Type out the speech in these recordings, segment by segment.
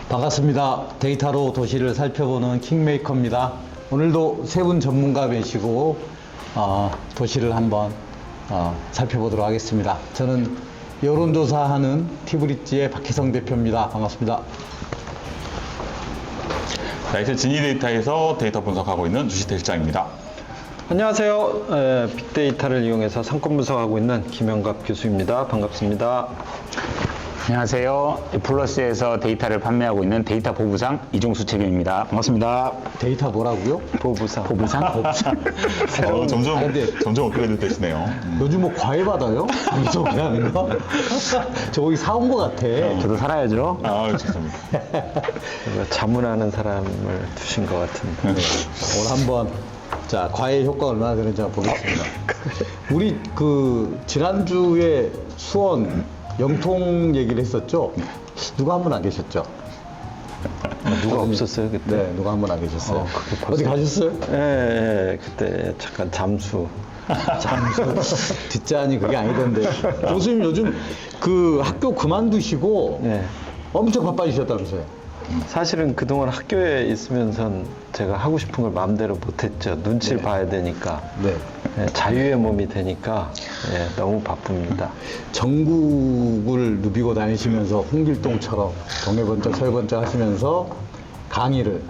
반갑습니다. 데이터로 도시를 살펴보는 킹메이커입니다. 오늘도 세 분 전문가 모시고 도시를 한번 살펴보도록 하겠습니다. 저는 여론조사하는 티브릿지의 박희성 대표입니다. 반갑습니다. 나이스 지니데이터에서 데이터 분석하고 있는 주식대 실장입니다. 안녕하세요. 빅데이터를 이용해서 상권 분석하고 있는 김영갑 교수입니다. 반갑습니다. 안녕하세요. 플러스에서 데이터를 판매하고 있는 데이터 보부상 이종수 책임입니다. 반갑습니다. 데이터 뭐라고요? 보부상. 보부상? 점점 업그레이드 되시네요. 요즘 뭐 과외 받아요? 방송하는 거? 저 거기 사온 거 같아. 저도 살아야죠. 아, 좋습니다. 자문하는 사람을 두신 것 같은데. 오늘 한번 자 과외 효과 얼마나 되는지 한번 보겠습니다. 우리 그 지난주에 수원 영통 얘기를 했었죠? 누가 한 분 안 계셨죠? 누가 없었어요 그때? 네, 누가 한 분 안 계셨어요. 그게 벌써- 어디 가셨어요? 예, 그때 잠깐 잠수. 뒷잔이 그게 아니던데. 교수님 요즘 그 학교 그만두시고 예. 엄청 바빠지셨다면서요? 사실은 그동안 학교에 있으면선 제가 하고 싶은 걸 마음대로 못했죠. 눈치를 봐야 되니까. 네. 예, 자유의 몸이 되니까 너무 바쁩니다. 전국을 누비고 다니시면서 홍길동처럼 동해번쩍 서해번쩍 하시면서 강의를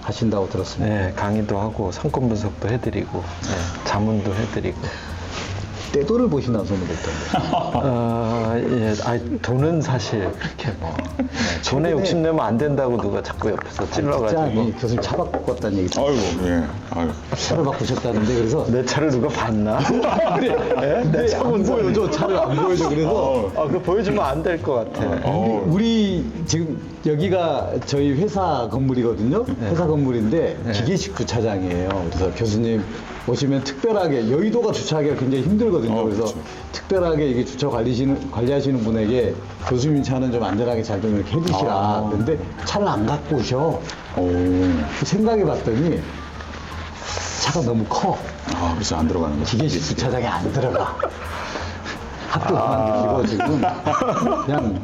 하신다고 들었습니다. 네, 강의도 하고 상권 분석도 해드리고 자문도 해드리고. 떼돈을 보신다는 소문이 있던데. 돈은 사실 그렇게 뭐 돈에 욕심내면 안 된다고 누가 자꾸 옆에서 찔러가지고 뒷잔이 교수님 차 바꿨다는 얘기 아이고, 예. 아유. 차를 바꾸셨다는데 그래서 내 차를 누가 봤나? 내 차 안 보여줘. 차를 안 보여줘. 그래서 그거 보여주면 안 될 것 같아. 우리 지금 여기가 저희 회사 건물이거든요. 회사 건물인데 기계식 주차장이에요. 그래서 교수님 오시면 특별하게 여의도가 주차하기가 굉장히 힘들거든요. 그래서 그렇죠. 특별하게 이게 주차 관리하시는 분에게 교수님 차는 좀 안전하게 잘 좀 이렇게 해주시라. 근데 차를 안 갖고 오셔. 생각해 봤더니 차가 너무 커. 아, 그래서 안 들어가는 거. 기계식 주차장에 안 들어가. 학교 그만두시고 지금 그냥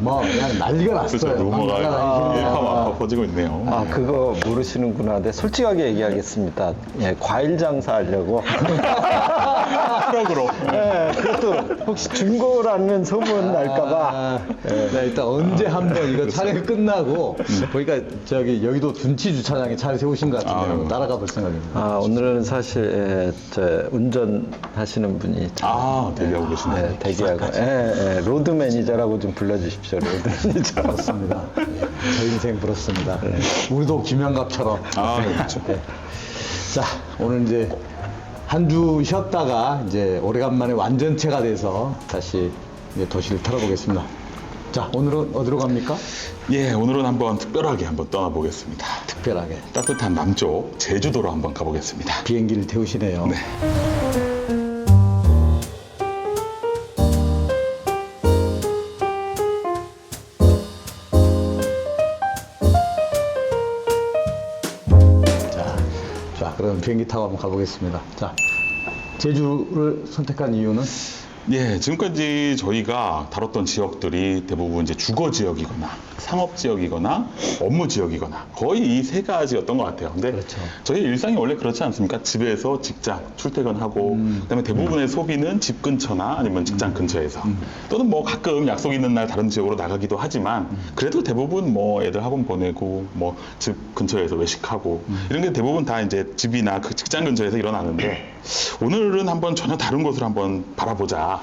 난리가 났어요. 그래서 루머가 날아다니시는 일파만파 퍼지고 있네요. 그거 모르시는구나. 근데 솔직하게 얘기하겠습니다. 과일 장사하려고. 트럭으로. 그것도 혹시 중고라는 소문 날까봐. 네, 일단 언제 한번 이거 촬영이 끝나고 보니까 저기 여의도 둔치 주차장에 차를 세우신 것 같은데요. 아유. 날아가 볼 생각입니다. 오늘은 사실 운전하시는 분이 대기하고 계시네요. 대기하고 로드 매니저라고 좀 불러주십시오. 로드 매니저. 그렇습니다. 저 인생 부럽습니다. 우리도 김영갑처럼. 그렇죠. 자, 오늘 이제 한 주 쉬었다가 이제 오래간만에 완전체가 돼서 다시 이제 도시를 털어보겠습니다. 자, 오늘은 어디로 갑니까? 예, 오늘은 한번 특별하게 한번 떠나보겠습니다. 특별하게 따뜻한 남쪽 제주도로 한번 가보겠습니다. 비행기를 태우시네요. 네. 자, 그럼 비행기 타고 한번 가보겠습니다. 자, 제주를 선택한 이유는? 예, 지금까지 저희가 다뤘던 지역들이 대부분 이제 주거 지역이거나 상업 지역이거나 업무 지역이거나 거의 이 세 가지였던 것 같아요. 근데 그렇죠. 저희 일상이 원래 그렇지 않습니까? 집에서 직장 출퇴근하고 그다음에 대부분의 소비는 집 근처나 아니면 직장 근처에서 또는 뭐 가끔 약속 있는 날 다른 지역으로 나가기도 하지만 그래도 대부분 뭐 애들 학원 보내고 뭐 집 근처에서 외식하고 이런 게 대부분 다 이제 집이나 그 직장 근처에서 일어나는데 오늘은 한번 전혀 다른 곳을 한번 바라보자.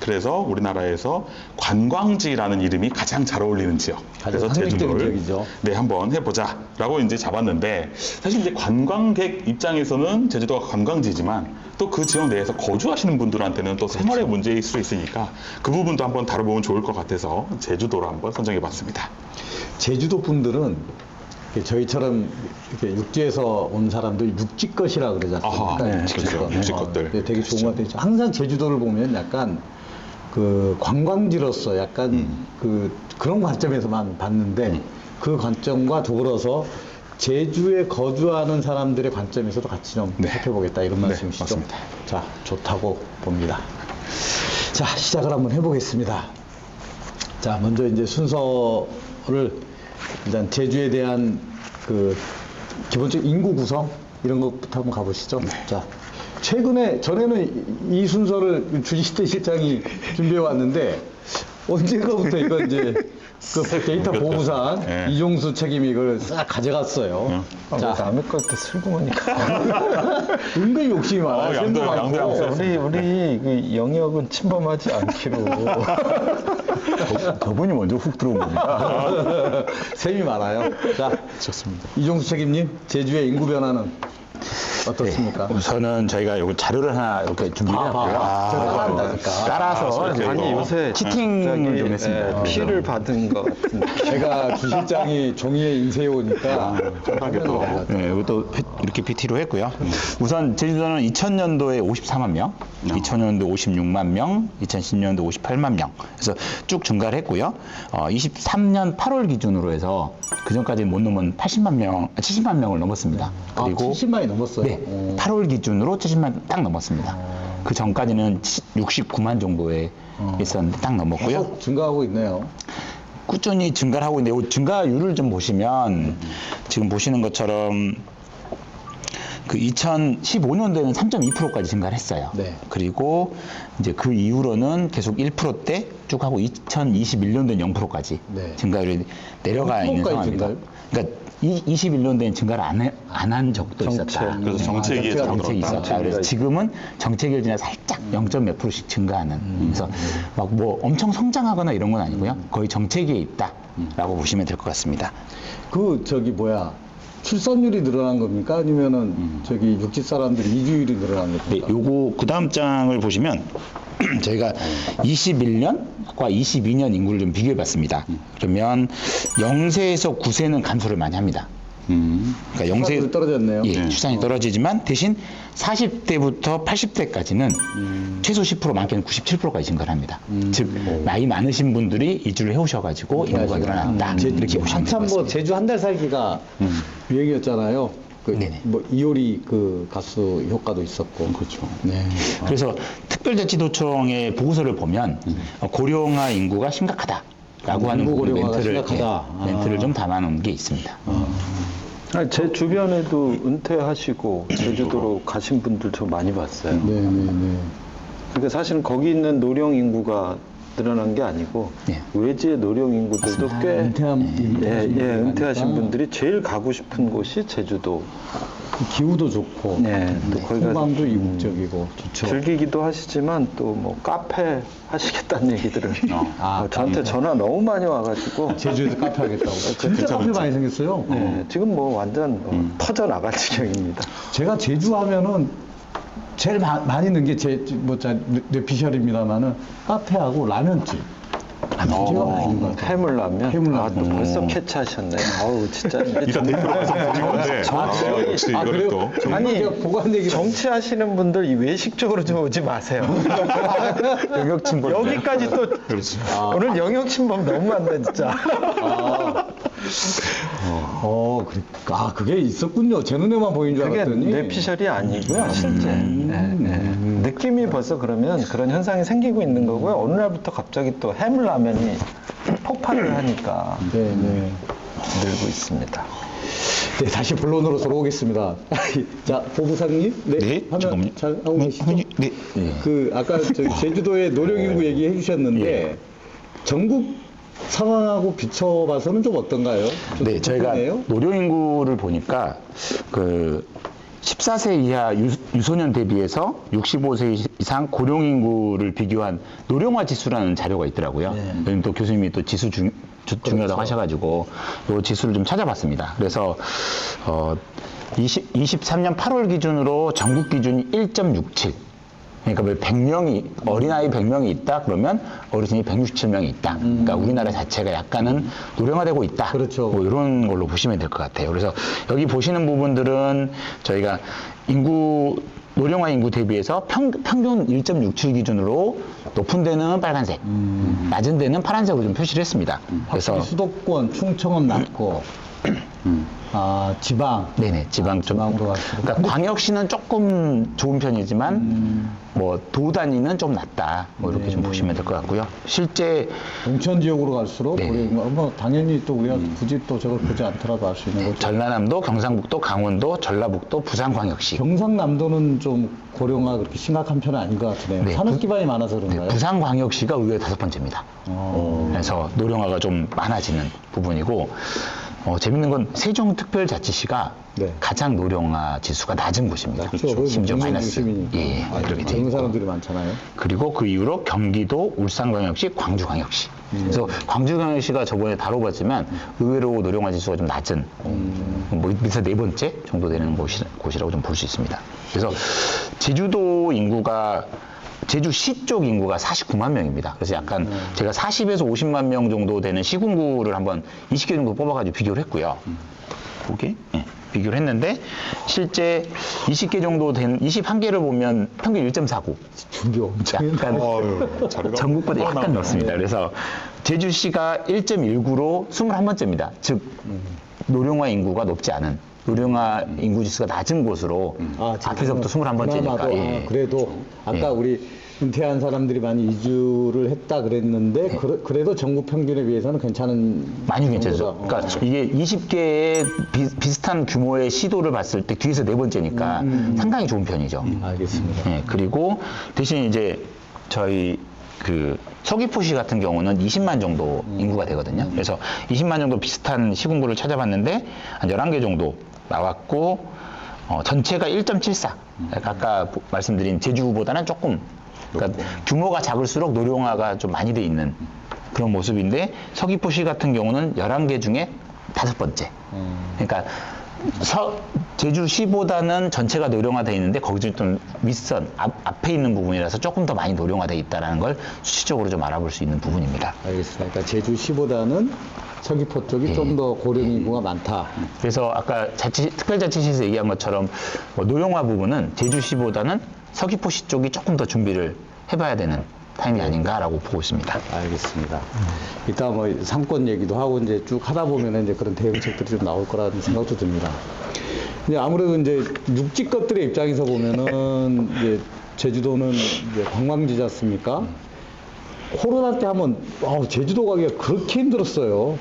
그래서 우리나라에서 관광지라는 이름이 가장 잘 어울리는 지역. 그래서 상징적인 제주도를 지역이죠. 네, 한번 해보자라고 이제 잡았는데 사실 이제 관광객 입장에서는 제주도가 관광지지만 또 그 지역 내에서 거주하시는 분들한테는 또 생활의 문제일 수 있으니까 그 부분도 한번 다뤄보면 좋을 것 같아서 제주도로 한번 선정해봤습니다. 제주도 분들은 이렇게 저희처럼 이렇게 육지에서 온 사람들 육지것이라 그러지 않습니까? 아하, 그렇죠. 육지것들. 되게 좋은 것 같아요. 항상 제주도를 보면 약간 그 관광지로서 약간 그런 관점에서만 봤는데 그 관점과 더불어서 제주에 거주하는 사람들의 관점에서도 같이 좀 살펴보겠다 이런 말씀이시죠? 맞습니다. 자, 좋다고 봅니다. 자, 시작을 한번 해보겠습니다. 자, 먼저 이제 순서를 일단 제주에 대한 그 기본적 인구 구성 이런 것부터 한번 가보시죠. 자, 전에는 이 순서를 주지태 실장이 준비해 왔는데 언제가부터 이거 이제 그 데이터 보부상 네. 이종수 책임이 이걸 싹 가져갔어요. 자, 남의 것도 슬그머니까. 은근히 욕심이 많아요. 양도 셈도 양도 많고. 양도. 우리 그 영역은 침범하지 않기로. 저분이 먼저 훅 들어온 겁니다. 셈이 많아요. 자, 좋습니다. 이종수 책임님, 제주의 인구 변화는 어떻습니까? 우선은 저희가 요거 자료를 하나 이렇게 준비를 해놨고요. 따라한다니까. 따라서 이렇게 아니 이거. 요새 치팅을 좀 했습니다. 피를 받은 것 같은. 제가 주 실장이 종이에 인쇄해 오니까 편하게 또. 네, 이것도 이렇게 PT로 했고요. 우선 제주도는 2000년도에 54만 명, 2000년도 56만 명, 2010년도 58만 명. 그래서 쭉 증가를 했고요. 23년 8월 기준으로 해서 그 전까지 못 넘은 80만 명, 70만 명을 넘었습니다. 그리고 70만이 넘었어요. 네, 8월 기준으로 70만 딱 넘었습니다. 그 전까지는 69만 정도에 있었는데 딱 넘었고요. 계속 증가하고 있네요. 꾸준히 증가를 하고 있는데 이 증가율을 좀 보시면 지금 보시는 것처럼 그 2015년도에는 3.2%까지 증가를 했어요. 네. 그리고 이제 그 이후로는 계속 1%대 쭉 하고 2021년도엔 0%까지 네. 증가율이 내려가 있는 0%까지 상황입니다. 증가요? 그러니까 21년도엔 증가를 안 한 적도 있었다. 그래서 정책이 정체가 정책이 들어갔다. 있었다. 그래서 지금은 정책이 지나 살짝 0몇 %씩 증가하는. 그래서 막 뭐 엄청 성장하거나 이런 건 아니고요. 거의 정체기에 있다라고 보시면 될 것 같습니다. 출산율이 늘어난 겁니까? 아니면은 육지 사람들이 이주율이 늘어난 네, 겁니까? 요거 그 다음 장을 보시면 저희가 21년과 22년 인구를 좀 비교해 봤습니다. 그러면 0세에서 9세는 감소를 많이 합니다. 그러니까 출산율이 떨어졌네요. 예, 출산이 떨어지지만 대신 40대부터 80대까지는 최소 10% 많게는 97%까지 증가를 합니다. 즉 나이 많으신 분들이 이주를 해오셔가지고 인구가 늘어난다 이렇게 보시면 한참 될것 뭐 같습니다. 제주 한 달 살기가 유행이었잖아요. 네네. 뭐 이효리 그 가수 효과도 있었고. 그렇죠. 네. 그래서 특별자치도청의 보고서를 보면 고령화 인구가 심각하다라고 하는 인구 부분 고령화가 멘트를 심각하다. 멘트를 좀 담아놓은 게 있습니다. 아니, 제 주변에도 은퇴하시고 제주도로 가신 분들 저 많이 봤어요. 네. 그러니까 사실은 거기 있는 노령 인구가 늘어난 게 아니고 네. 외지의 노령 인구들도 꽤 은퇴하신 분들이 제일 가고 싶은 곳이 제주도. 기후도 좋고. 네, 또 거기가 풍광도 이국적이고 좋죠. 즐기기도 하시지만 또 뭐 카페 하시겠다는 얘기들을 아, 저한테 전화 너무 많이 와가지고 제주에서 카페 하겠다고. 진짜 카페 많이 생겼어요. 네, 지금 뭐 완전 터져 나갈 지경입니다. 제가 제주 하면은 제일 많이 넣은 게 뇌피셜입니다만은 카페하고 라면집. 라면집가 많이 있는 것 같아요. 해물라면. 해물라면. 아, 또 벌써 캐치하셨네. 아우 진짜. 이따 대표로 가서 보는 건데. 역시 아, 이거를 그래요? 또. 아니, 보관 얘기 정치하시는 분들 이 외식 쪽으로 좀 오지 마세요. 영역 침범. 여기까지 또 그렇지. 오늘 영역 침범 너무한다 진짜. 그게 있었군요. 제 눈에만 보인 줄 그게 알았더니. 뇌피셜이 아니고요, 실제. 느낌이 벌써 그러면 그런 현상이 생기고 있는 거고요. 어느 날부터 갑자기 또 해물라면이 폭발을 하니까 네. 늘고 있습니다. 네, 다시 본론으로 돌아오겠습니다. 자, 보부상님. 네, 화면 잠깐만요. 잘 하고 계시죠? 네. 아까 제주도의 노령인구 얘기해 주셨는데, 전국 상황하고 비춰봐서는 좀 어떤가요? 좀 네, 저희가 똑같네요? 노령인구를 보니까 그 14세 이하 유소년 대비해서 65세 이상 고령인구를 비교한 노령화 지수라는 자료가 있더라고요. 요즘 또 교수님이 또 지수 중요하다고 하셔가지고 이 지수를 좀 찾아봤습니다. 그래서 23년 8월 기준으로 전국 기준이 1.67. 그러니까 100명이 어린아이 100명이 있다 그러면 어르신이 167명이 있다. 그러니까 우리나라 자체가 약간은 노령화되고 있다. 그렇죠. 뭐 이런 걸로 보시면 될 것 같아요. 그래서 여기 보시는 부분들은 저희가 노령화 인구 대비해서 평균 1.67 기준으로 높은 데는 빨간색, 낮은 데는 파란색으로 좀 표시를 했습니다. 그래서 수도권, 충청은 낮고, 지방. 네네, 지방 쪽. 지방으로 갈수록. 그러니까 광역시는 조금 좋은 편이지만, 뭐, 도 단위는 좀 낮다. 뭐, 이렇게 좀 보시면 될 것 같고요. 실제, 농촌 지역으로 갈수록 네. 우리 뭐 당연히 또 우리가 굳이 또 저걸 보지 않더라도 알 수 있는 거죠. 전라남도, 경상북도, 강원도, 전라북도, 부산광역시. 경상남도는 좀 고령화 그렇게 심각한 편은 아닌 것 같으네요. 네, 산업 기반이 많아서 그런가요? 부산광역시가 의외로 5번째입니다. 그래서 노령화가 좀 많아지는 부분이고, 재밌는 건 세종특별자치시가 네. 가장 노령화 지수가 낮은 곳입니다. 그렇죠. 심지어 농촌 마이너스. 중심이니까. 예, 그렇게 돼 젊은 있고. 사람들이 많잖아요. 그리고 그 이후로 경기도, 울산광역시, 광주광역시. 그래서 광주광역시가 저번에 다뤄봤지만 의외로 노령화 지수가 좀 낮은, 뭐 밑에서 4번째 정도 되는 곳이라고 좀 볼 수 있습니다. 그래서 제주도 인구가 제주시 쪽 인구가 49만 명입니다. 그래서 약간 제가 40에서 50만 명 정도 되는 시군구를 한번 20개 정도 뽑아가지고 비교를 했고요. 보기? 예, 비교를 했는데 실제 20개 정도 된 21개를 보면 평균 1.49. 준비 엄청 약간 전국보다 약간 넓습니다. 그래서 제주시가 1.19로 21번째입니다. 즉 노령화 인구가 높지 않은 노령화 인구 지수가 낮은 곳으로 앞에서부터 21번째니까. 그나마도, 그래도 아까 우리 은퇴한 사람들이 많이 이주를 했다 그랬는데 그래도 전국 평균에 비해서는 괜찮은 많이 괜찮죠. 정도다. 그러니까 이게 20개의 비슷한 규모의 시도를 봤을 때 뒤에서 4번째니까 상당히 좋은 편이죠. 알겠습니다. 예, 그리고 대신 이제 저희 그 서귀포시 같은 경우는 20만 정도 인구가 되거든요. 그래서 20만 정도 비슷한 시군구를 찾아봤는데 한 11개 정도 나왔고 전체가 1.74. 그러니까 아까 말씀드린 제주보다는 조금 그러니까 규모가 작을수록 노령화가 좀 많이 돼 있는 그런 모습인데 서귀포시 같은 경우는 11개 중에 5번째. 그러니까 제주시보다는 전체가 노령화되어 있는데 거기서 좀 윗선 앞에 있는 부분이라서 조금 더 많이 노령화되어 있다는 걸 수치적으로 좀 알아볼 수 있는 부분입니다. 알겠습니다. 그러니까 제주시보다는 서귀포 쪽이 좀 더 고령 인구가 많다. 그래서 아까 특별자치시에서 얘기한 것처럼 노령화 부분은 제주시보다는 서귀포시 쪽이 조금 더 준비를 해봐야 되는 타임이 아닌가라고 보고 있습니다. 알겠습니다. 이따 뭐 상권 얘기도 하고 이제 쭉 하다 보면 이제 그런 대응책들이 좀 나올 거라는 생각도 듭니다. 근데 아무래도 이제 육지 것들의 입장에서 보면은 이제 제주도는 이제 관광지지 않습니까? 코로나 때 하면 제주도 가기가 그렇게 힘들었어요.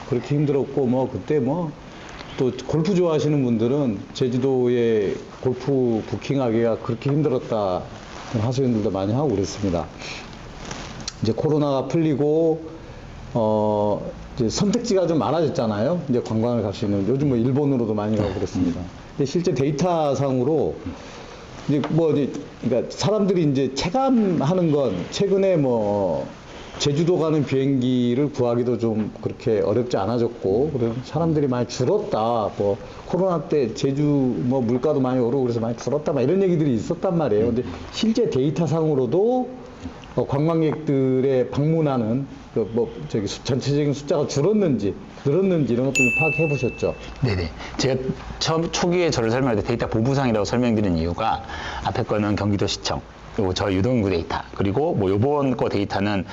그렇게 힘들었고 뭐 그때 뭐 또 골프 좋아하시는 분들은 제주도에 골프 부킹하기가 그렇게 힘들었다 하소연들도 많이 하고 그랬습니다. 이제 코로나가 풀리고 이제 선택지가 좀 많아졌잖아요. 이제 관광을 갈 수 있는 요즘 뭐 일본으로도 많이 가고 그랬습니다. 근데 실제 데이터상으로 이제 그러니까 사람들이 이제 체감하는 건 최근에 뭐 제주도 가는 비행기를 구하기도 좀 그렇게 어렵지 않아졌고, 그래서 사람들이 많이 줄었다. 뭐 코로나 때 제주 뭐 물가도 많이 오르고 그래서 많이 줄었다. 막 이런 얘기들이 있었단 말이에요. 근데 실제 데이터상으로도 관광객들의 방문하는 전체적인 숫자가 줄었는지 늘었는지 이런 것도 좀 파악해 보셨죠? 네네. 제가 초기에 저를 설명할 때 데이터 보부상이라고 설명드린 이유가 앞에 거는 경기도시청, 그리고 저 유동인구 데이터, 그리고 뭐 요번 거 데이터는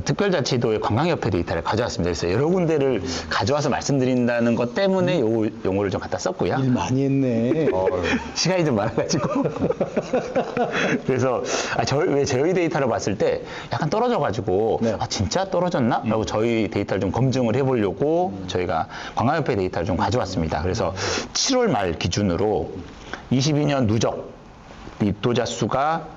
특별자치도의 관광협회 데이터를 가져왔습니다. 그래서 여러 군데를 가져와서 말씀드린다는 것 때문에 요 용어를 좀 갖다 썼고요. 일 많이 했네. 시간이 좀 많아가지고. 그래서 왜 저희 데이터를 봤을 때 약간 떨어져가지고 네. 진짜 떨어졌나? 라고 저희 데이터를 좀 검증을 해보려고 저희가 관광협회 데이터를 좀 가져왔습니다. 그래서 7월 말 기준으로 22년 누적 입도자 수가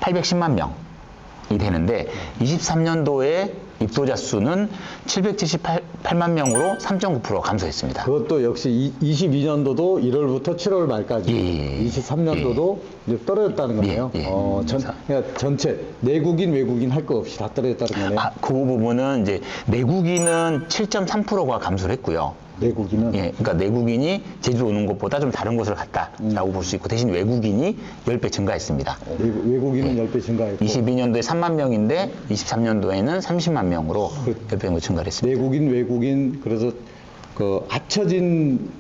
810만 명이 되는데 23년도에 입도자 수는 778만 명으로 3.9% 감소했습니다. 그것도 역시 22년도도 1월부터 7월 말까지, 예. 23년도도 이제 떨어졌다는 거네요. 예. 그러니까 전체 내국인 외국인 할 거 없이 다 떨어졌다는 거네요. 그 부분은 이제 내국인은 7.3%가 감소를 했고요. 내국인은 예, 그러니까 내국인이 제주도 오는 것보다 좀 다른 곳을 갔다라고 볼 수 있고 대신 외국인이 10배 증가했습니다. 외국인은 10배 증가했고 22년도에 3만 명인데 23년도에는 30만 명으로 10배 정도 증가를 했습니다. 내국인 외국인 그래서 그 합쳐진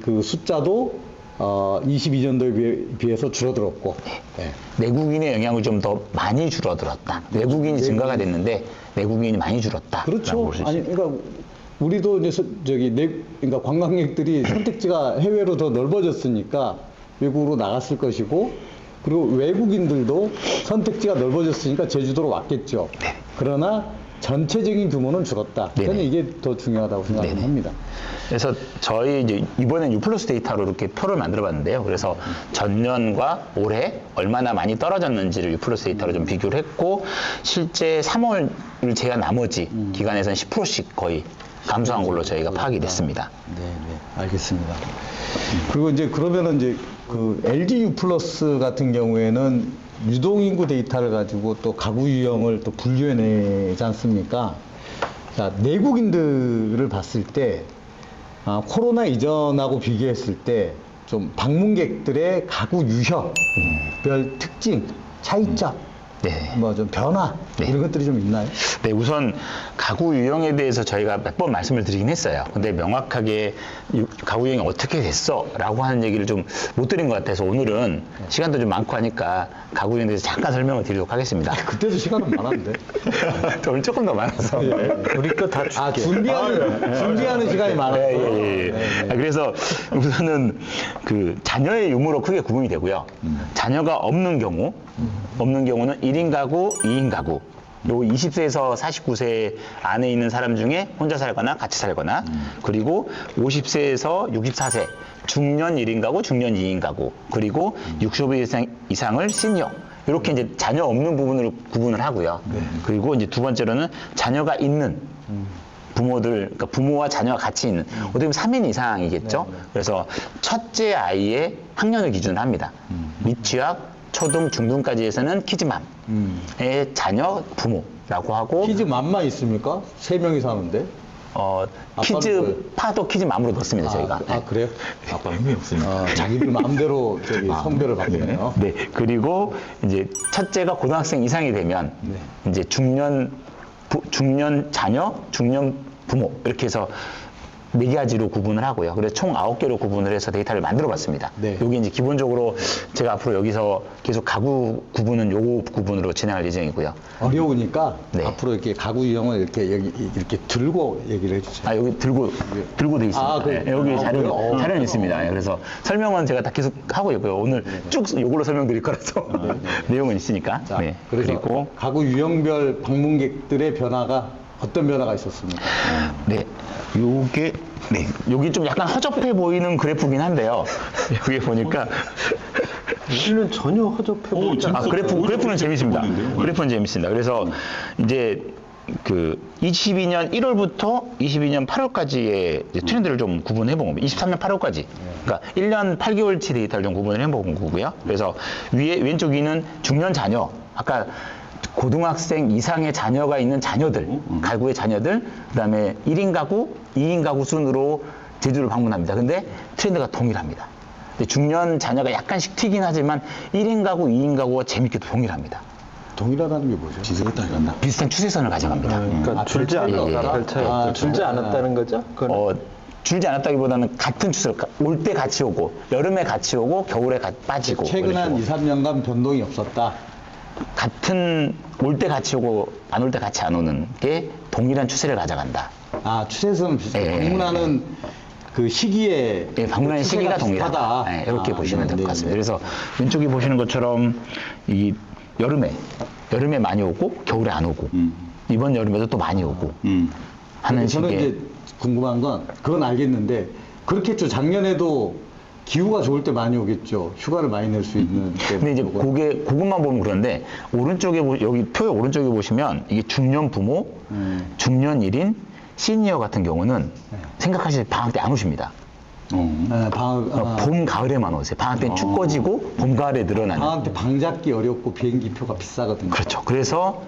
그 숫자도 22년도에 비해서 줄어들었고 네. 내국인의 영향을 좀 더 많이 줄어들었다. 외국인이 증가가 됐는데 내국인이 많이 줄었다. 그렇죠. 볼수 아니 있습니다. 그러니까 우리도 이제 그러니까 관광객들이 선택지가 해외로 더 넓어졌으니까 외국으로 나갔을 것이고, 그리고 외국인들도 선택지가 넓어졌으니까 제주도로 왔겠죠. 그러나 전체적인 규모는 줄었다. 저는 네네. 이게 더 중요하다고 생각합니다. 그래서 저희 이제 이번엔 U+ 데이터로 이렇게 표를 만들어 봤는데요. 그래서 전년과 올해 얼마나 많이 떨어졌는지를 U+ 데이터로 좀 비교를 했고, 실제 3월을 제한 나머지 기간에서는 10%씩 거의 감소한 걸로 저희가 파악이 됐습니다. 네, 알겠습니다. 그리고 이제 그러면은 이제 그 LG U+ 같은 경우에는 유동인구 데이터를 가지고 또 가구 유형을 또 분류해내지 않습니까? 자, 내국인들을 봤을 때 코로나 이전하고 비교했을 때 좀 방문객들의 가구 유형별 특징, 차이점, 네. 뭐 좀 변화 네. 이런 것들이 좀 있나요? 네, 우선 가구 유형에 대해서 저희가 몇 번 말씀을 드리긴 했어요. 근데 명확하게 가구 유형이 어떻게 됐어? 라고 하는 얘기를 좀 못 드린 것 같아서 오늘은 시간도 좀 많고 하니까 가구 유형에 대해서 잠깐 설명을 드리도록 하겠습니다. 그때도 시간은 많았는데. 오늘 조금 더 많아서. 우리 거 다 줄게. 준비하는 시간이 많았어. 예. 그래서 우선은 그 자녀의 유무로 크게 구분이 되고요. 자녀가 없는 경우는 1인 가구, 2인 가구. 요 20세에서 49세 안에 있는 사람 중에 혼자 살거나 같이 살거나, 그리고 50세에서 64세 중년 1인 가구, 중년 2인 가구, 그리고 65세 이상을 시니어. 이렇게 이제 자녀 없는 부분으로 구분을 하고요. 그리고 이제 두 번째로는 자녀가 있는 부모들, 그러니까 부모와 자녀가 같이 있는, 어떻게 보면 3인 이상이겠죠? 그래서 첫째 아이의 학년을 기준으로 합니다. 미취학, 초등, 중등까지 해서는 키즈맘의 자녀 부모라고 하고, 키즈맘만 있습니까? 3명이 사는데. 키즈파도 키즈맘으로 넣습니다, 저희가. 그래요? 아빠는 힘이 없으니까. 자기들 마음대로 성별을 바꾸네요. 네. 그리고 이제 첫째가 고등학생 이상이 되면 이제 중년 자녀, 중년 부모 이렇게 해서 4가지로 구분을 하고요. 그래서 총 9개로 구분을 해서 데이터를 만들어 봤습니다. 네. 여기 이제 기본적으로 제가 앞으로 여기서 계속 가구 구분은 요 구분으로 진행할 예정이고요. 어려우니까 네. 앞으로 이렇게 가구 유형을 이렇게 들고 얘기를 해주세요. 여기 들고 돼 있습니다. 여기 그래요? 자료는 있습니다. 그래서 설명은 제가 다 계속 하고 있고요. 오늘 쭉 요걸로 설명드릴 거라서 내용은 있으니까. 자, 네. 그래서 그리고 가구 유형별 방문객들의 변화가 어떤 변화가 있었습니까? 네, 여기 좀 약간 허접해 보이는 그래프긴 한데요. 여기 보니까 우리는 전혀 허접해 보이지 않아. 그래프는 재밌습니다. 보이는데요? 그래프는 재밌습니다. 그래서 이제 그 22년 1월부터 22년 8월까지의 트렌드를 좀 구분해 본 겁니다. 23년 8월까지. 그러니까 1년 8개월치 데이터를 좀 구분을 해 본 거고요. 그래서 왼쪽 위는 중년 자녀. 아까 고등학생 이상의 자녀가 있는 자녀들, 가구의 자녀들, 그다음에 1인 가구, 2인 가구 순으로 제주를 방문합니다. 근데 트렌드가 동일합니다. 근데 중년 자녀가 약간씩 튀긴 하지만 1인 가구, 2인 가구가 재밌게도 동일합니다. 동일하다는 게 뭐죠? 비슷했다 이건다. 비슷한 추세선을 가져갑니다. 그러니까 줄지 않았다. 별 차이 없죠. 줄지 않았다는 거죠? 그건 줄지 않았다기보다는 같은 추세로 올 때 같이 오고, 여름에 같이 오고, 겨울에 빠지고. 최근 한 이렇게 2, 3년간 변동이 없었다. 같은 올 때 같이 오고 안 올 때 같이 안 오는 게 동일한 추세를 가져간다. 추세선은 비슷해요. 예. 방문하는 그 시기에 방문하는 시기가 동일하다. 비슷하다. 이렇게 보시면 될 것 네, 같습니다. 네. 그래서 왼쪽에 보시는 것처럼 이 여름에 많이 오고 겨울에 안 오고 이번 여름에도 또 많이 오고 하는 저는 식의. 이제 궁금한 건 그건 알겠는데 그렇겠죠. 작년에도 기후가 좋을 때 많이 오겠죠. 휴가를 많이 낼 수 있는 때. 근데 이제 그것만 보면 그런데 오른쪽에 여기 표의 오른쪽에 보시면 이게 중년 부모, 중년 1인, 시니어 같은 경우는 생각하실 때 방학 때 안 오십니다. 네, 봄, 가을에만 오세요. 방학 때는 춥거지고 봄, 가을에 늘어나는. 방학 때 방 잡기 어렵고 비행기 표가 비싸거든요. 그렇죠. 그래서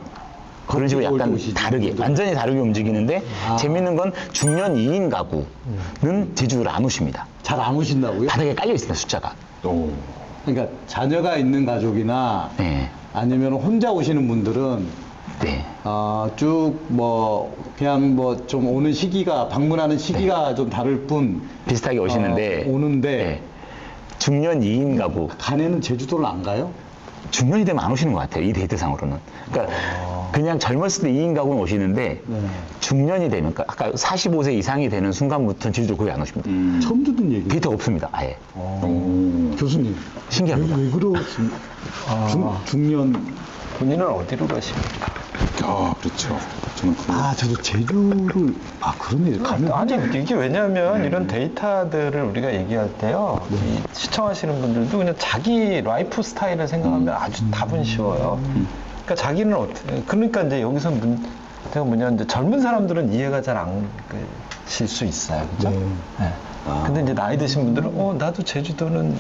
그런 식으로 약간 오시지. 다르게, 완전히 다르게 움직이는데 재밌는 건 중년 2인 가구는 제주를 안 오십니다. 잘 안 오신다고요? 바닥에 깔려 있습니다, 숫자가. 그러니까 자녀가 있는 가족이나 네. 아니면 혼자 오시는 분들은 네. 쭉 그냥 좀 오는 시기가 방문하는 시기가 좀 다를 뿐 비슷하게 오시는데. 오는데 네. 중년 2인 가구. 간에는 제주도를 안 가요? 중년이 되면 안 오시는 것 같아요. 이 데이트상으로는. 그러니까 그냥 젊었을 때 2인 가구는 오시는데 중년이 되면, 그러니까 아까 45세 이상이 되는 순간부터는 제주도 거의 안 오십니다. 처음 듣는 얘기. 데이트가 없습니다. 아예. 교수님. 신기합니다. 왜 그러십니까? 중년. 본인은 어디로 가십니까? 그렇죠. 저는 저도 제주를, 그러네. 가면. 아니 이게 왜냐하면 이런 데이터들을 우리가 얘기할 때요, 이 시청하시는 분들도 그냥 자기 라이프 스타일을 생각하면 아주 답은 쉬워요. 그러니까 자기는 어떻게, 그러니까 이제 여기서 문제가 뭐냐, 이제 젊은 사람들은 이해가 잘 안 실 수 있어요, 그죠? 네. 근데 이제 나이 드신 분들은 나도 제주도는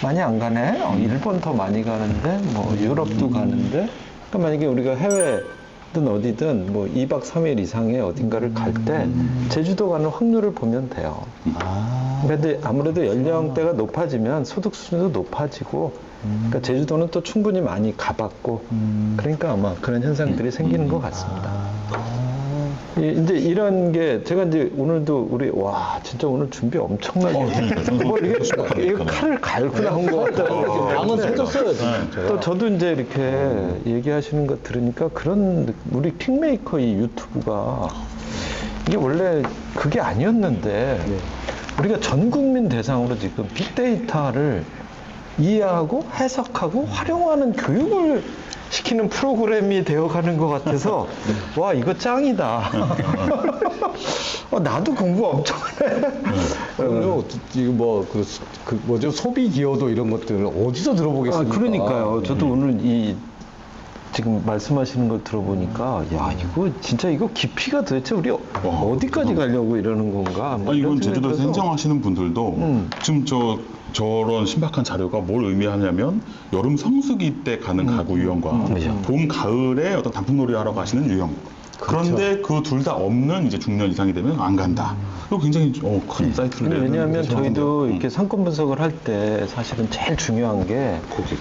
많이 안 가네. 일본 더 많이 가는데, 뭐 유럽도 가는데. 그러니까 만약에 우리가 해외든 어디든 뭐 2박 3일 이상의 어딘가를 갈 때 제주도 가는 확률을 보면 돼요. 근데 아무래도 연령대가 높아지면 소득 수준도 높아지고, 그러니까 제주도는 또 충분히 많이 가봤고, 그러니까 아마 그런 현상들이 생기는 것 같습니다. 이제 이런 게 제가 이제 오늘도 진짜 오늘 준비 엄청나게 뭐 이게 칼을 갈고 나온 것 같다는 방은 터졌어요, 또 저도 이제 이렇게 얘기하시는 거 들으니까 그런 우리 킹메이커 이 유튜브가 이게 원래 그게 아니었는데 우리가 전 국민 대상으로 지금 빅데이터를 이해하고 해석하고 활용하는 교육을 시키는 프로그램이 되어가는 것 같아서 와 이거 짱이다. 나도 공부 엄청 해. 그럼요. 이거 뭐죠? 소비 기여도 이런 것들을 어디서 들어보겠습니까? 그러니까요. 저도 오늘 지금 말씀하시는 걸 들어보니까 이거 진짜 이거 깊이가 도대체 우리 어디까지 가려고 이러는 건가? 뭐 이런 이건 제주도에서 생각이 들어서. 행정하시는 분들도 지금 저런 신박한 자료가 뭘 의미하냐면 여름 성수기 때 가는 가구 유형과 봄 가을에 어떤 단풍놀이 하러 가시는 유형. 그런데 그 둘 다 없는 이제 중년 이상이 되면 안 간다. 그리고 굉장히 큰 사이트를 내는. 왜냐하면 저희도 이렇게 상권 분석을 할 때 사실은 제일 중요한 게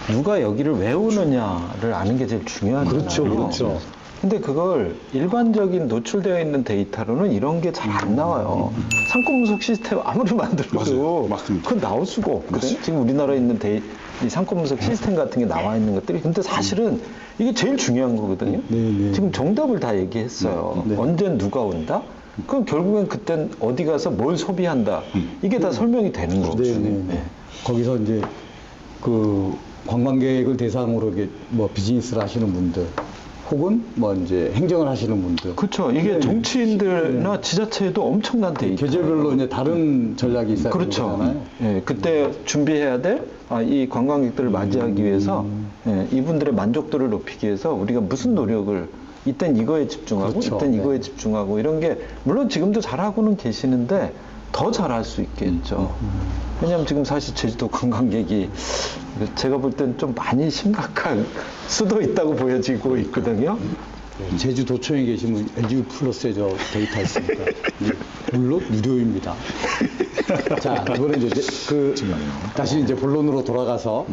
누가 여기를 왜 오느냐를 아는 게 제일 중요하잖아요. 그렇죠. 근데 그걸 일반적인 노출되어 있는 데이터로는 이런 게 잘 안 나와요. 상권 분석 시스템 아무리 만들어도 맞아요. 맞습니다. 그건 나올 수가 없거든요. 지금 우리나라에 있는 이 상권 분석 시스템 같은 게 나와 있는 것들이 근데 사실은 이게 제일 중요한 거거든요. 지금 정답을 다 얘기했어요. 언제 누가 온다? 그럼 결국엔 그땐 어디 가서 뭘 소비한다. 이게 다 설명이 되는 거죠. 거기서 이제 그 관광객을 대상으로 이게 뭐 비즈니스를 하시는 분들 혹은 뭐 이제 행정을 하시는 분들. 그렇죠. 이게 정치인들나 지자체에도 엄청난 데이터. 계절별로 이제 다른 전략이 있어야 되는 거잖아요. 그때 준비해야 될 이 관광객들을 맞이하기 위해서 이분들의 만족도를 높이기 위해서 우리가 무슨 노력을 이땐 이거에 집중하고 이땐 이거에 집중하고 이런 게 물론 지금도 잘하고는 계시는데 더 잘할 수 있겠죠. 왜냐하면 지금 사실 제주도 관광객이 제가 볼 땐 좀 많이 심각할 수도 있다고 보여지고 있거든요. 제주도청에 계시면 LG 플러스에 저 데이터 있습니다. 물론 유료입니다. 자, 이번에 이제 다시 이제 본론으로 돌아가서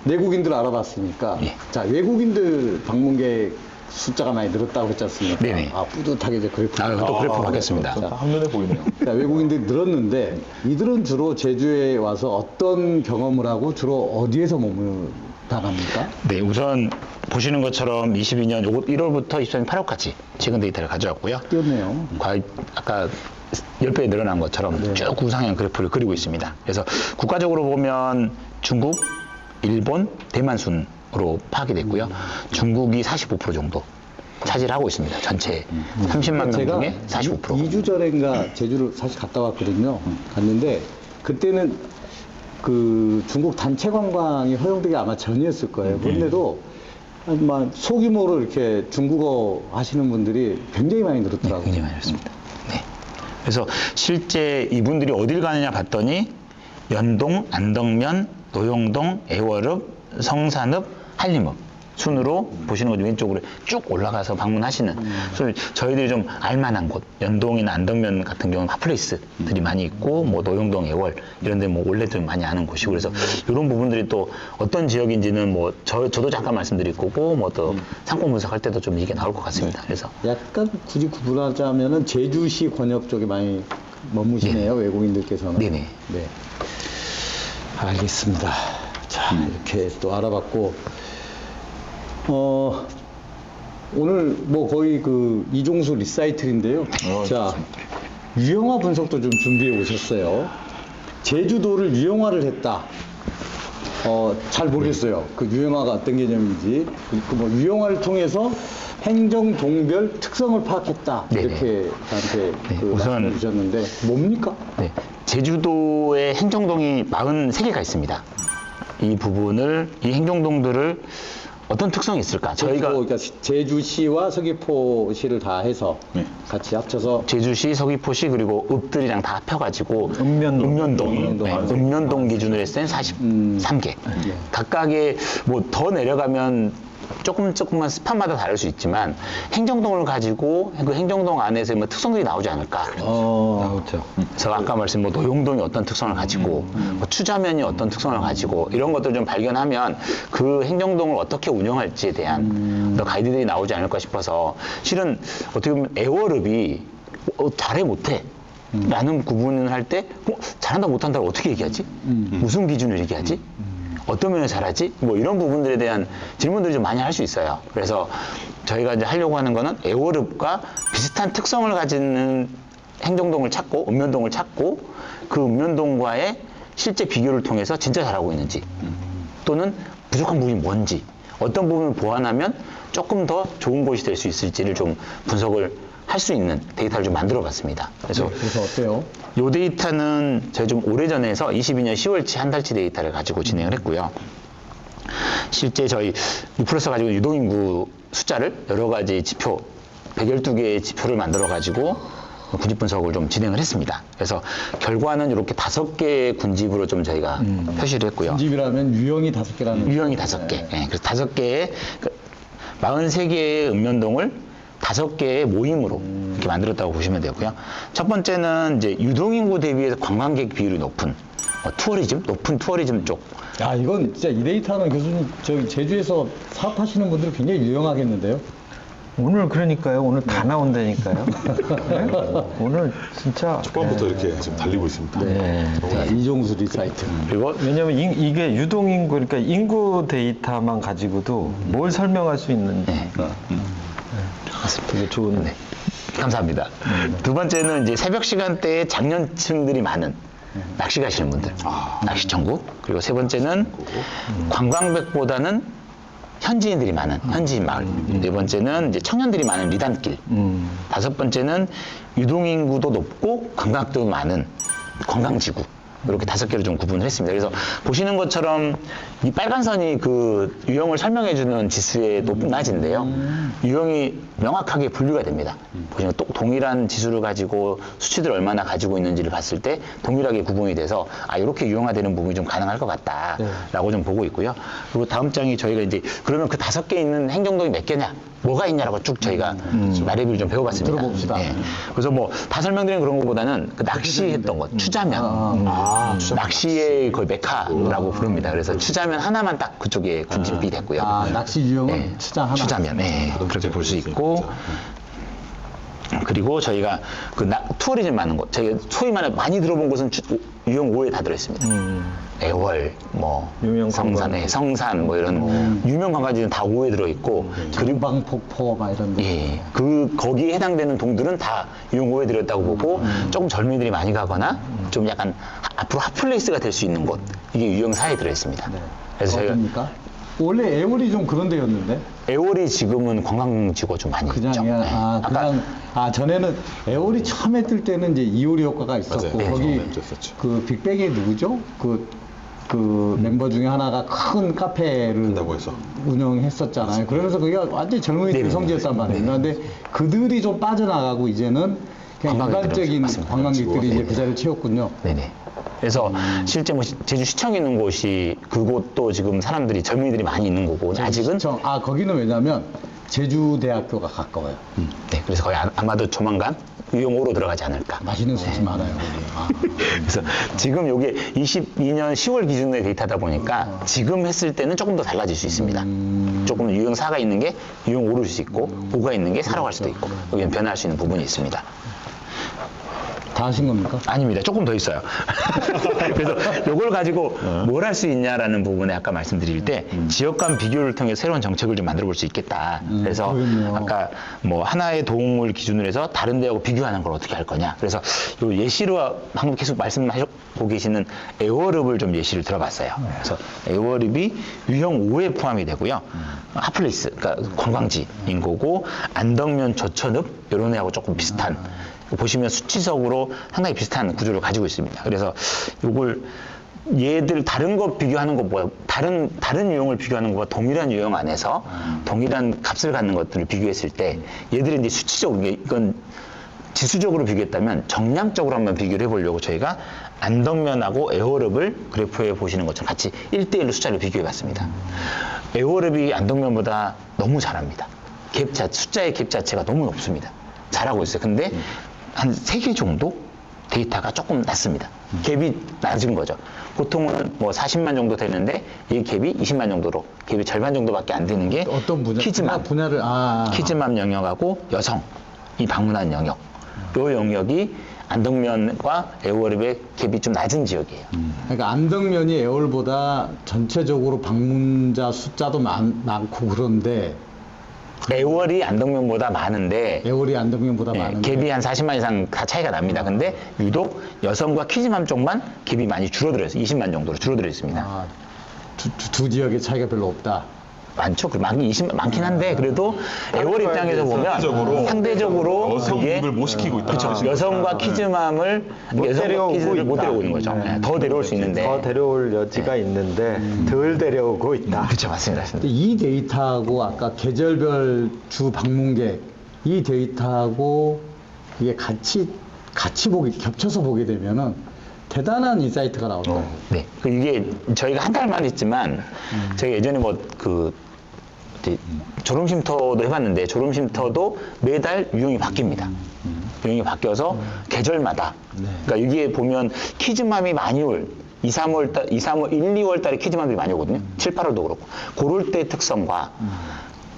내국인들 알아봤으니까 자, 외국인들 방문객 숫자가 많이 늘었다고 했지 않습니까? 네네. 뿌듯하게 이제 그래프. 또 그래프 바뀌었습니다. 한눈에 보이네요. 자, 외국인들이 늘었는데 이들은 주로 제주에 와서 어떤 경험을 하고 주로 어디에서 머물다갑니까? 네, 우선 보시는 것처럼 22년 1월부터 23년 8월까지 최근 데이터를 가져왔고요. 뛰었네요. 아까 10배 늘어난 것처럼 쭉 우상향 그래프를 그리고 있습니다. 그래서 국가적으로 보면 중국, 일본, 대만 순으로 파악이 됐고요. 중국이 45% 정도 차지를 하고 있습니다. 전체 30만 명 중에 45%. 2주 전인가 제주를 사실 갔다 왔거든요. 갔는데 그때는 그 중국 단체 관광이 허용되기 아마 전이었을 거예요. 그런데도 소규모로 이렇게 중국어 하시는 분들이 굉장히 많이 늘었더라고요. 굉장히 많이 늘었습니다. 네. 그래서 실제 이분들이 어딜 가느냐 봤더니 연동, 안덕면, 노용동, 애월읍, 성산읍, 한림읍 순으로 보시는 거죠. 왼쪽으로 쭉 올라가서 방문하시는. 그래서 저희들이 좀 알만한 곳, 연동이나 안덕면 같은 경우는 핫플레이스들이 많이 있고, 뭐 노용동, 애월 이런 데 뭐 원래도 많이 아는 곳이고, 그래서 이런 부분들이 또 어떤 지역인지는 뭐 저도 잠깐 말씀드릴 거고, 뭐 또 상권 분석할 때도 좀 이게 나올 것 같습니다. 그래서 약간 굳이 구분하자면은 제주시 권역 쪽에 많이 머무시네요. 외국인들께서는. 네네. 네. 알겠습니다. 자, 이렇게 또 알아봤고, 오늘 뭐 거의 그 이종수 리사이틀인데요. 자, 유형화 분석도 좀 준비해 오셨어요. 제주도를 유형화를 했다. 잘 모르겠어요. 그 유형화가 어떤 개념인지. 뭐 유형화를 통해서 행정동별 특성을 파악했다. 네네. 이렇게 저한테 네, 그 우선- 말씀해 주셨는데 뭡니까? 네, 제주도에 행정동이 43개가 있습니다. 이 부분을, 이 행정동들을 어떤 특성이 있을까? 저희가 그러니까 제주시와 서귀포시를 다 해서 네. 같이 합쳐서 제주시, 서귀포시 그리고 읍들이랑 다 합혀가지고 읍면동. 네, 읍면동 기준으로 했을 땐 43개. 각각의 뭐 더 내려가면 조금만 스팟마다 다를 수 있지만 행정동을 가지고 그 행정동 안에서 뭐 특성들이 나오지 않을까. 나오죠. 저 아까 말씀 뭐 노용동이 어떤 특성을 가지고 뭐 추자면이 어떤 특성을 가지고 이런 것들 좀 발견하면 그 행정동을 어떻게 운영할지에 대한 더 가이드들이 나오지 않을까 싶어서 실은 어떻게 보면 애월읍이 잘해 못해 라는 구분을 할 때 잘한다 못한다를 어떻게 얘기하지? 무슨 기준을 얘기하지? 어떤 면에서 잘하지? 뭐 이런 부분들에 대한 질문들이 좀 많이 할 수 있어요. 그래서 저희가 이제 하려고 하는 거는 애월읍과 비슷한 특성을 가지는 행정동을 찾고 읍면동을 찾고 그 읍면동과의 실제 비교를 통해서 진짜 잘하고 있는지 또는 부족한 부분이 뭔지 어떤 부분을 보완하면 조금 더 좋은 곳이 될 수 있을지를 좀 분석을 할 수 있는 데이터를 좀 만들어 봤습니다. 그래서 그래서 어때요? 이 데이터는 저희 좀 오래전에 해서 22년 10월치 한 달치 데이터를 가지고 진행을 했고요. 실제 저희 유플러스 가지고 유동인구 숫자를 여러 가지 지표, 112개의 지표를 만들어 가지고 군집 분석을 좀 진행을 했습니다. 그래서 결과는 이렇게 5개의 군집으로 좀 저희가 표시를 했고요. 집이라면 유형이 5개라는 유형이 5개. 예, 그래서 5개의 43개의 읍면동을 5개의 모임으로 이렇게 만들었다고 보시면 되고요. 첫 번째는 이제 유동인구 대비해서 관광객 비율이 높은 투어리즘, 높은 투어리즘 쪽. 야, 이건 진짜 이 데이터는 교수님 저기 제주에서 사업하시는 분들은 굉장히 유용하겠는데요. 오늘 그러니까요. 오늘 다 나온다니까요. 네? 오늘 진짜. 초반부터 이렇게 지금 달리고 있습니다. 자, 이종수 리사이트. 그리고 왜냐면 이게 유동인구, 그러니까 인구 데이터만 가지고도 뭘 설명할 수 있는지. 되게 좋은. 네. 감사합니다. 두 번째는 이제 새벽 시간대에 장년층들이 많은 낚시 가시는 분들, 낚시 천국. 그리고 세 번째는 관광객보다는 현지인들이 많은 현지인 마을. 네 번째는 이제 청년들이 많은 리단길. 다섯 번째는 유동인구도 높고 관광객도 많은 관광지구. 이렇게 5개로 좀 구분을 했습니다. 그래서 보시는 것처럼 이 빨간 선이 그 유형을 설명해주는 지수의 높낮인데요. 유형이 명확하게 분류가 됩니다. 보시면 또 동일한 지수를 가지고 수치들 얼마나 가지고 있는지를 봤을 때 동일하게 구분이 돼서 이렇게 유형화되는 부분이 좀 가능할 것 같다라고 좀 보고 있고요. 그리고 다음 장이 저희가 이제 그러면 그 5개 있는 행정동이 몇 개냐? 뭐가 있냐라고 쭉 저희가 나래비를 좀 배워봤습니다. 들어봅시다. 예. 그래서 뭐 다 설명드리는 그런 것보다는 그 낚시했던 것, 추자면. 낚시의 거의 메카라고 부릅니다. 그래서 추자면 하나만 딱 그쪽에 군집이 됐고요. 낚시 유형은 네, 추자 하나. 추자면, 네, 그렇게 볼 수 있고. 그리고 저희가 그 투어리즘 많은 곳, 저희가 소위 말해 많이 들어본 곳은 유형 5에 다 들어있습니다. 애월, 뭐 유명 성산에 성산, 뭐 이런 유명 관광지는 다 5에 들어있고, 그리고 방폭포 막 이런 데. 예, 거기에 해당되는 동들은 다 유형 5에 들었다고 보고 조금 젊은이들이 많이 가거나 좀 약간 앞으로 핫플레이스가 될 수 있는 곳, 이게 유형 4에 들어있습니다. 그래서 저희가 어딥니까? 원래 애월이 좀 그런 데였는데. 애월이 지금은 관광지구가 좀 많이 그냥 있죠. 그냥 네. 전에는 애월이 처음에 뜰 때는 이제 이효리 효과가 있었고 맞아요. 거기 처음에 있었죠. 그 빅뱅이 누구죠? 그 멤버 중에 하나가 큰 카페를 한다고 해서. 운영했었잖아요. 그러면서 그게 완전히 젊은이들 네네. 성지였단 말이에요. 그런데 그들이 좀 빠져나가고 이제는 그냥 관광객들은 일반적인 맞습니다. 관광객들이 이제 그 자리를 채웠군요. 네네. 그래서 실제 뭐 제주시청 있는 곳이 그곳도 지금 사람들이 젊은이들이 많이 있는 거고 아직은 거기는 왜냐면 제주대학교가 가까워요. 네, 그래서 거의 아마도 조만간 유형 5로 들어가지 않을까. 맛있는 소스 많아요. 거기. 그래서 지금 이게 22년 10월 기준의 데이터다 보니까 지금 했을 때는 조금 더 달라질 수 있습니다. 조금 유형 4가 있는 게 유형 5를 수 있고 5가 있는 게 4로 갈 수도 있고 여기는 변화할 수 있는 부분이 있습니다. 다 하신 겁니까? 아닙니다. 조금 더 있어요. 그래서 이걸 가지고 뭘 할 수 있냐라는 부분에 아까 말씀드릴 때 지역 간 비교를 통해 새로운 정책을 좀 만들어 볼 수 있겠다. 그래서 그러겠네요. 아까 뭐 하나의 도움을 기준으로 해서 다른 데하고 비교하는 걸 어떻게 할 거냐. 그래서 요 예시로 방금 계속 말씀하고 계시는 에어랩을 좀 예시를 들어봤어요. 그래서 에어랩이 유형 5에 포함이 되고요. 핫플레이스, 그러니까 관광지인 거고 안덕면 조천읍 이런 애하고 조금 비슷한 보시면 수치적으로 상당히 비슷한 구조를 가지고 있습니다. 그래서 이걸 얘들 다른 거 비교하는 것보다 다른 유형을 비교하는 것보다 동일한 유형 안에서 동일한 값을 갖는 것들을 비교했을 때 얘들이 이제 수치적으로 이건 지수적으로 비교했다면 정량적으로 한번 비교를 해보려고 저희가 안덕면하고 에어랩을 그래프에 보시는 것처럼 같이 1대1로 숫자를 비교해 봤습니다. 에어랩이 안덕면보다 너무 잘합니다. 숫자의 갭 자체가 너무 높습니다. 잘하고 있어요. 근데 한 3개 정도 데이터가 조금 낮습니다. 갭이 낮은 거죠. 보통은 뭐 40만 정도 되는데 이 갭이 20만 정도로 갭이 절반 정도밖에 안 되는 게 어떤 분야? 키즈맘 분야를 키즈맘 영역하고 여성이 방문한 영역. 이 영역이 안덕면과 에어랩의 갭이 좀 낮은 지역이에요. 그러니까 안덕면이 에어랩보다 전체적으로 방문자 숫자도 많고 그런데 에어랩이 안덕면보다 많은데 에어랩이 안덕면보다 많은데 갭이 한 40만 이상 다 차이가 납니다. 근데 유독 여성과 키즈맘 쪽만 갭이 많이 줄어들어 있어요. 20만 정도로 줄어들어 있습니다. 두 지역의 차이가 별로 없다. 많죠. 많긴 한데 그래도 에어랩 입장에서 보면 상대적으로 여성을 못 시키고 있다. 그렇죠. 여성과 키즈맘을 여성과 키즈를 못 데려오고 있는 거죠. 네. 더 데려올 수 있는데. 더 데려올 여지가 있는데 덜 데려오고 있다. 그렇죠. 맞습니다. 근데 이 데이터하고 아까 계절별 주 방문객 이 데이터하고 이게 같이 겹쳐서 보게 되면은 대단한 인사이트가 나오더라고요. 네. 이게 저희가 한 달만 했지만 저희가 예전에 졸음쉼터도 해봤는데 졸음쉼터도 매달 유형이 바뀝니다. 유형이 바뀌어서 계절마다. 그러니까 여기에 보면 키즈맘이 많이 올 1, 2월 달에 키즈맘들이 많이 오거든요. 7, 8월도 그렇고. 그럴 때 특성과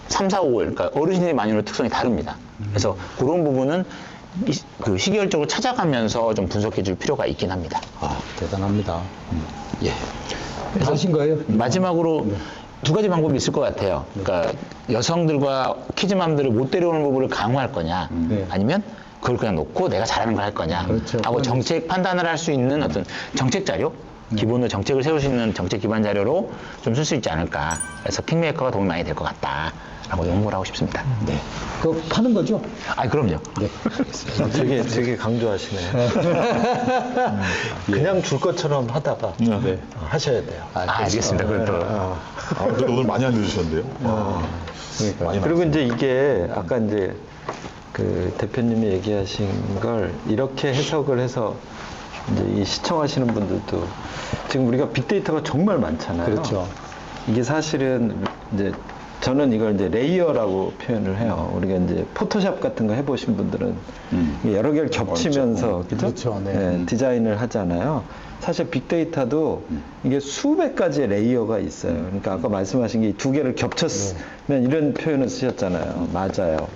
3, 4, 5월, 그러니까 어르신들이 많이 오는 특성이 다릅니다. 그래서 그런 부분은 시기열적으로 찾아가면서 좀 분석해 줄 필요가 있긴 합니다. 대단합니다. 예. 다 하신 거예요? 마지막으로 두 가지 방법이 있을 것 같아요. 그러니까 여성들과 키즈맘들을 못 데려오는 부분을 강화할 거냐, 네. 아니면 그걸 그냥 놓고 내가 잘하는 걸 할 거냐 그렇죠. 하고 정책 판단을 할 수 있는 어떤 정책 자료, 기본으로 정책을 세울 수 있는 정책 기반 자료로 좀 쓸 수 있지 않을까. 그래서 킹메이커가 도움이 많이 될 것 같다라고 연구를 하고 싶습니다. 네. 그거 파는 거죠? 그럼요. 네. 되게 강조하시네. 그냥 줄 것처럼 하다가 하셔야 돼요. 알겠습니다. 그것도. 그래도 오늘 많이 알려주셨는데요. 많이 그리고 이제 이게 아까 이제 그 대표님이 얘기하신 걸 이렇게 해석을 해서 이제 이 시청하시는 분들도 지금 우리가 빅데이터가 정말 많잖아요. 그렇죠. 이게 사실은 이제 저는 이걸 이제 레이어라고 표현을 해요. 우리가 이제 포토샵 같은 거 해보신 분들은 이게 여러 개를 겹치면서 그죠? 그렇죠. 네. 디자인을 하잖아요. 사실 빅데이터도 이게 수백 가지의 레이어가 있어요. 그러니까 아까 말씀하신 게 두 개를 겹쳤으면 이런 표현을 쓰셨잖아요. 맞아요.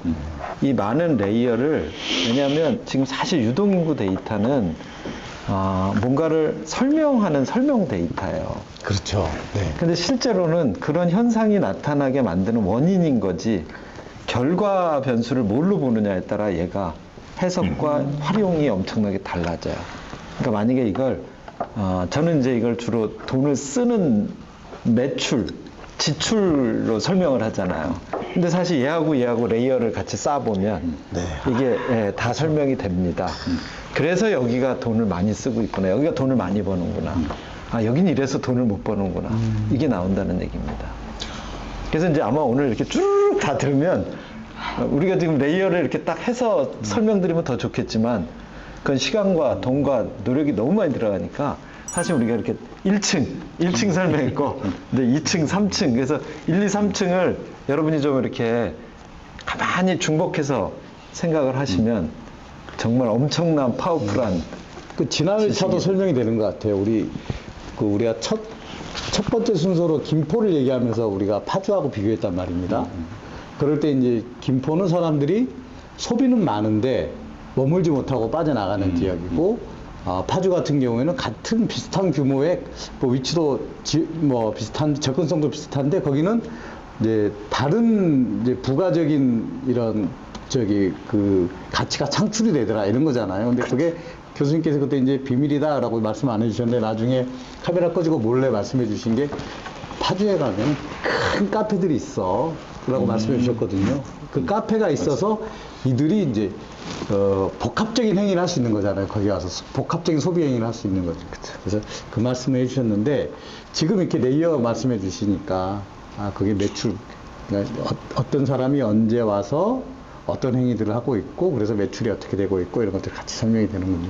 이 많은 레이어를 왜냐하면 지금 사실 유동인구 데이터는 뭔가를 설명하는 설명 데이터예요. 그렇죠. 네. 근데 실제로는 그런 현상이 나타나게 만드는 원인인 거지 결과 변수를 뭘로 보느냐에 따라 얘가 해석과 활용이 엄청나게 달라져요. 그러니까 만약에 이걸 저는 이제 이걸 주로 돈을 쓰는 매출, 지출로 설명을 하잖아요. 근데 사실 얘하고 레이어를 같이 쌓아보면 이게 다 설명이 됩니다. 그래서 여기가 돈을 많이 쓰고 있구나. 여기가 돈을 많이 버는구나. 여긴 이래서 돈을 못 버는구나. 이게 나온다는 얘기입니다. 그래서 이제 아마 오늘 이렇게 쭉 다 들으면 우리가 지금 레이어를 이렇게 딱 해서 설명드리면 더 좋겠지만 그건 시간과 돈과 노력이 너무 많이 들어가니까 사실 우리가 이렇게 1층 설명했고 근데 2층, 3층 그래서 1, 2, 3층을 여러분이 좀 이렇게 가만히 중복해서 생각을 하시면 정말 엄청난 파워풀한 그 지난 회차도 설명이 되는 것 같아요. 우리가 첫 번째 순서로 김포를 얘기하면서 우리가 파주하고 비교했단 말입니다. 그럴 때 이제 김포는 사람들이 소비는 많은데 머물지 못하고 빠져나가는 지역이고, 파주 같은 경우에는 같은 비슷한 규모의 뭐 위치도 뭐 비슷한 접근성도 비슷한데 거기는 이제 다른 이제 부가적인 이런 그 가치가 창출이 되더라 이런 거잖아요. 근데 그게 교수님께서 그때 이제 비밀이다라고 말씀 안 해주셨는데 나중에 카메라 꺼지고 몰래 말씀해 주신 게 파주에 가면 큰 카페들이 있어 라고 말씀해 주셨거든요. 그 카페가 있어서 이들이 이제 복합적인 행위를 할 수 있는 거잖아요. 거기 와서 복합적인 소비 행위를 할 수 있는 거죠. 그래서 그 말씀을 해주셨는데 지금 이렇게 레이어 말씀해 주시니까 그게 매출, 그러니까 어떤 사람이 언제 와서 어떤 행위들을 하고 있고 그래서 매출이 어떻게 되고 있고 이런 것들이 같이 설명이 되는군요.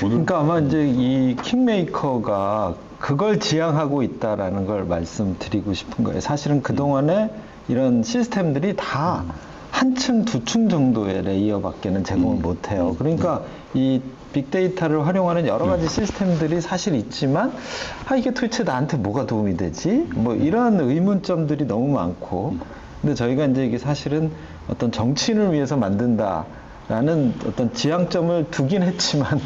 그러니까 아마 이제 이 킹메이커가 그걸 지향하고 있다라는 걸 말씀드리고 싶은 거예요. 사실은 그동안에 이런 시스템들이 다 한 층, 두 층 정도의 레이어밖에는 제공을 못해요. 그러니까 이 빅데이터를 활용하는 여러 가지 시스템들이 사실 있지만 이게 도대체 나한테 뭐가 도움이 되지? 뭐 이런 의문점들이 너무 많고 근데 저희가 이제 이게 사실은 어떤 정치인을 위해서 만든다라는 어떤 지향점을 두긴 했지만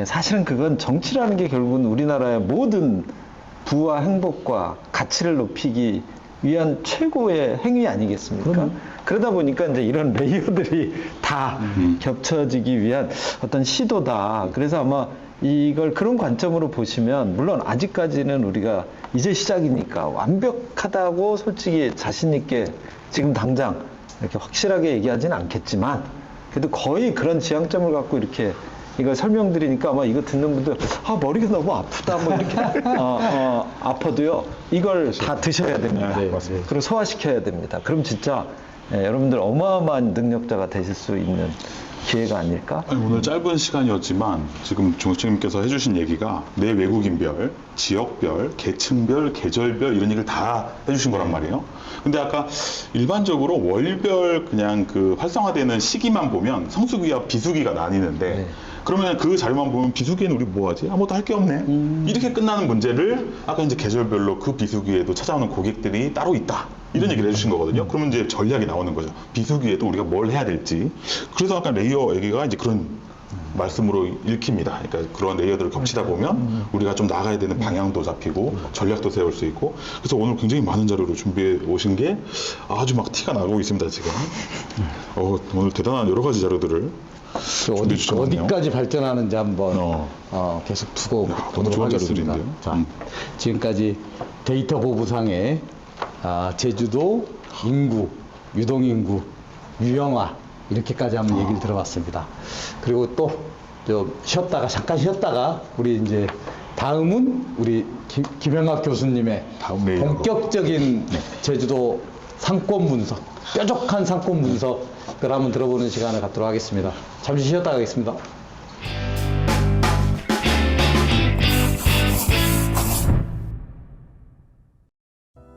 사실은 그건 정치라는 게 결국은 우리나라의 모든 부와 행복과 가치를 높이기 위한 최고의 행위 아니겠습니까? 그러다 보니까 이제 이런 레이어들이 다 겹쳐지기 위한 어떤 시도다. 그래서 아마 이걸 그런 관점으로 보시면 물론 아직까지는 우리가 이제 시작이니까 완벽하다고 솔직히 자신 있게 지금 당장 이렇게 확실하게 얘기하지는 않겠지만 그래도 거의 그런 지향점을 갖고 이렇게 이걸 설명드리니까 아마 이거 듣는 분들 머리가 너무 아프다 뭐 이렇게 아파도요 이걸 다 드셔야 됩니다. 네, 그리고 소화시켜야 됩니다. 그럼 진짜 여러분들 어마어마한 능력자가 되실 수 있는 기회가 아닐까? 아니, 오늘 짧은 시간이었지만 지금 중수님께서 해주신 얘기가 내 외국인별, 지역별, 계층별, 계절별 이런 얘기를 다 해주신 거란 말이에요. 근데 아까 일반적으로 월별 그냥 그 활성화되는 시기만 보면 성수기와 비수기가 나뉘는데 그러면 그 자료만 보면 비수기에는 우리 뭐 하지? 아무것도 할 게 없네. 이렇게 끝나는 문제를 아까 이제 계절별로 그 비수기에도 찾아오는 고객들이 따로 있다. 이런 얘기를 해주신 거거든요. 그러면 이제 전략이 나오는 거죠. 비수기에도 우리가 뭘 해야 될지. 그래서 아까 레이어 얘기가 이제 그런 말씀으로 읽힙니다. 그러니까 그런 레이어들을 겹치다 보면 우리가 좀 나가야 되는 방향도 잡히고 전략도 세울 수 있고. 그래서 오늘 굉장히 많은 자료를 준비해 오신 게 아주 막 티가 나고 있습니다, 지금. 오늘 대단한 여러 가지 자료들을 어디까지 발전하는지 한번 계속 두고 보도록 하겠습니다. 자, 지금까지 데이터 보부상의 제주도 인구, 유동인구, 유형화 이렇게까지 한번 얘기를 들어봤습니다. 그리고 또 잠깐 쉬었다가 우리 이제 다음은 우리 김영학 교수님의 본격적인 제주도 상권 분석, 뾰족한 상권 분석을 한번 들어보는 시간을 갖도록 하겠습니다. 잠시 쉬었다 가겠습니다.